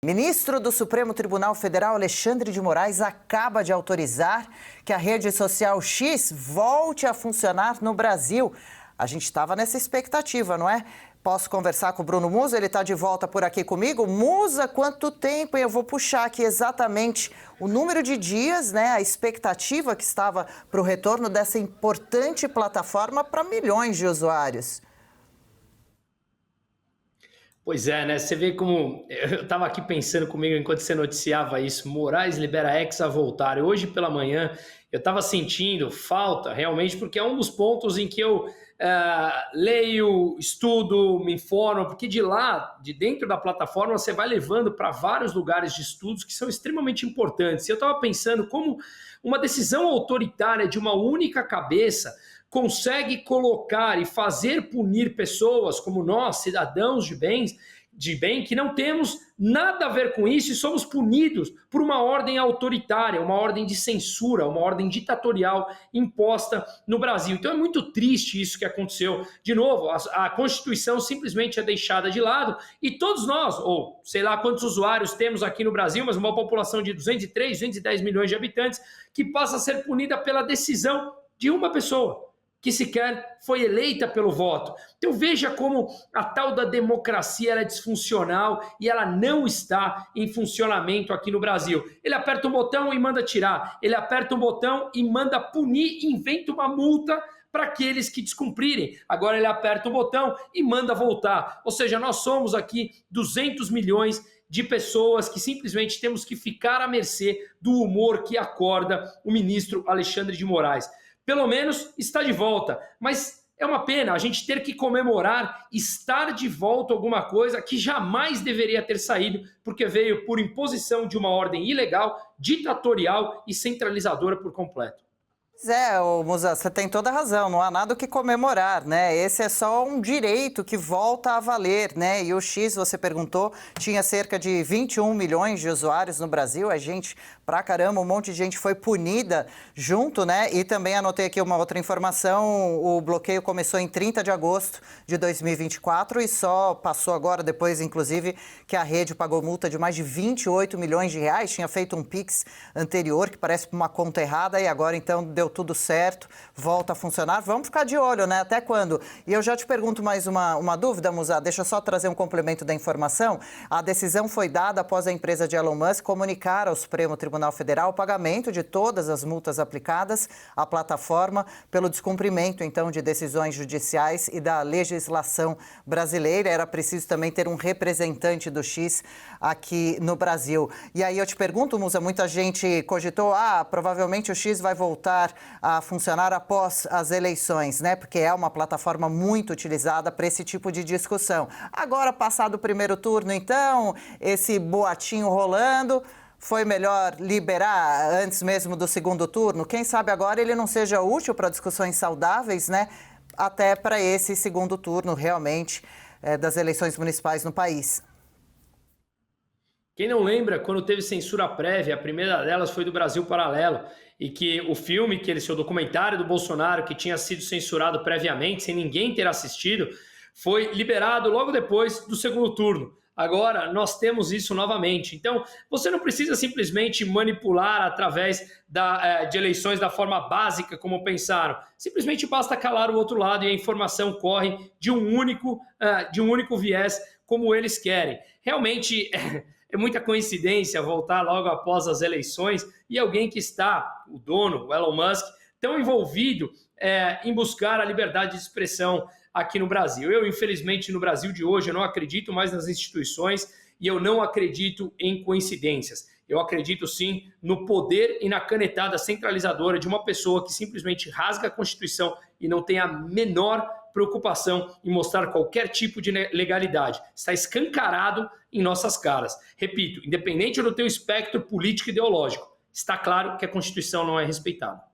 Ministro do Supremo Tribunal Federal, Alexandre de Moraes, acaba de autorizar que a rede social X volte a funcionar no Brasil. A gente estava nessa expectativa, não é? Posso conversar com o Bruno Musa? Ele está de volta por aqui comigo. Musa, quanto tempo? Eu vou puxar aqui exatamente o número de dias, né? A expectativa que estava para o retorno dessa importante plataforma para milhões de usuários. Pois é, né? Você vê como. Eu estava aqui pensando comigo enquanto você noticiava isso. Moraes libera X a voltar. Hoje pela manhã eu estava sentindo falta, realmente, porque é um dos pontos em que eu leio, estudo, me informo, porque de lá, de dentro da plataforma, você vai levando para vários lugares de estudos que são extremamente importantes. E eu estava pensando como uma decisão autoritária de uma única cabeça consegue colocar e fazer punir pessoas como nós, cidadãos de bem, que não temos nada a ver com isso e somos punidos por uma ordem autoritária, uma ordem de censura, uma ordem ditatorial imposta no Brasil. Então é muito triste isso que aconteceu. De novo, a Constituição simplesmente é deixada de lado e todos nós, ou sei lá quantos usuários temos aqui no Brasil, mas uma população de 203, 210 milhões de habitantes, que passa a ser punida pela decisão de uma pessoa que sequer foi eleita pelo voto. Então veja como a tal da democracia é disfuncional e ela não está em funcionamento aqui no Brasil. Ele aperta um botão e manda tirar, ele aperta um botão e manda punir, inventa uma multa para aqueles que descumprirem. Agora ele aperta o botão e manda voltar. Ou seja, nós somos aqui 200 milhões de pessoas que simplesmente temos que ficar à mercê do humor que acorda o ministro Alexandre de Moraes. Pelo menos está de volta, mas é uma pena a gente ter que comemorar estar de volta alguma coisa que jamais deveria ter saído, porque veio por imposição de uma ordem ilegal, ditatorial e centralizadora por completo. Musa, você tem toda a razão, não há nada o que comemorar, né? Esse é só um direito que volta a valer, né? E o X, você perguntou, tinha cerca de 21 milhões de usuários no Brasil, é gente pra caramba, um monte de gente foi punida junto, né? E também anotei aqui uma outra informação, o bloqueio começou em 30 de agosto de 2024 e só passou agora, depois, inclusive, que a rede pagou multa de mais de 28 milhões de reais, tinha feito um Pix anterior, que parece uma conta errada, e agora, então, deu tudo certo, volta a funcionar. Vamos ficar de olho, né? Até quando? E eu já te pergunto mais uma dúvida, Musa, deixa eu só trazer um complemento da informação. A decisão foi dada após a empresa de Elon Musk comunicar ao Supremo Tribunal Federal o pagamento de todas as multas aplicadas à plataforma pelo descumprimento, então, de decisões judiciais e da legislação brasileira. Era preciso também ter um representante do X aqui no Brasil. E aí eu te pergunto, Musa, muita gente cogitou, provavelmente o X vai voltar a funcionar após as eleições, né? Porque é uma plataforma muito utilizada para esse tipo de discussão. Agora, passado o primeiro turno, então, esse boatinho rolando, foi melhor liberar antes mesmo do segundo turno? Quem sabe agora ele não seja útil para discussões saudáveis, né? Até para esse segundo turno, realmente, das eleições municipais no país. Quem não lembra quando teve censura prévia, a primeira delas foi do Brasil Paralelo, e que o filme, o documentário do Bolsonaro, que tinha sido censurado previamente, sem ninguém ter assistido, foi liberado logo depois do segundo turno. Agora nós temos isso novamente. Então, você não precisa simplesmente manipular através de eleições da forma básica, como pensaram. Simplesmente basta calar o outro lado e a informação corre de um único viés, como eles querem. Realmente é muita coincidência voltar logo após as eleições e alguém que está, o dono, o Elon Musk, tão envolvido em buscar a liberdade de expressão aqui no Brasil. Eu, infelizmente, no Brasil de hoje, eu não acredito mais nas instituições e eu não acredito em coincidências. Eu acredito, sim, no poder e na canetada centralizadora de uma pessoa que simplesmente rasga a Constituição e não tem a menor preocupação em mostrar qualquer tipo de legalidade. Está escancarado em nossas caras. Repito, independente do teu espectro político e ideológico, está claro que a Constituição não é respeitada.